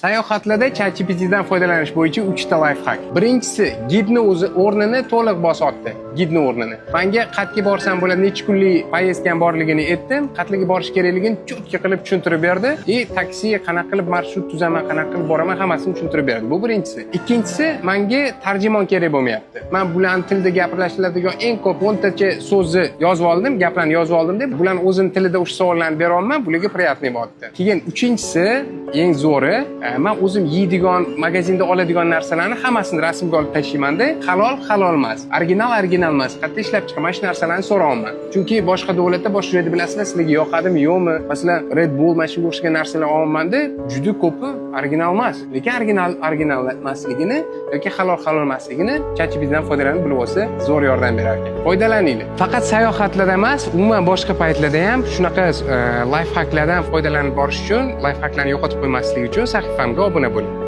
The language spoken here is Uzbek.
Sayohatlarda ChatGPT'dan foydalanish bo'yicha 3 ta lifehack. Birinchisi, gidni o'zi o'rnini to'liq bosotdi. Gidni o'rnini. Menga qatga borsam bo'ladi, necha kunlik poyezdkam borligini aytdim, qatliga borish kerakligini cho'tka qilib tushuntirib berdi. Taksiga qanaqa qilib marshrut tuzaman, qanaqa qilib boraman, hammasini tushuntirib berdi. Bu birinchisi. Ikkinchisi, menga tarjimon kerak bo'lmayapti. Men bular tilida gapirishiladigan eng ko'p 10 tacha so'zni yozib oldim, gaplarni yozib oldim deb, bular o'zini tilida o'sha savollarni bera olmam, bularga приятный bo'lyapti. Keyin uchinchisi, eng zo'ri, men o'zim yeydigan, magazinda oladigan narsalarni hammasini rasmga olib tashlaymanda, halol emas, original emas. Qayerda ishlab chiqaman shu narsalarni so'rayman. Chunki boshqa davlatda boshqa joyda bilasizlar, sizlarga yoqadimi, yo'qmi? Masalan, Red Bull mana shunga o'xshagan narsalar olmanda, juda ko'pi original emas. Lekin original emasligini yoki halol emasligini ChatGPTdan foydalanib bilib olsa, zo'r yordam berar ekan. Foydalaninglar. Faqat sayohatlarda emas, umuman boshqa paytlarda ham shunaqa lifehacklardan foydalanib borish uchun, lifehacklarni yo'qotib qo'ymaslik uchun sahifamga obuna bo'ling.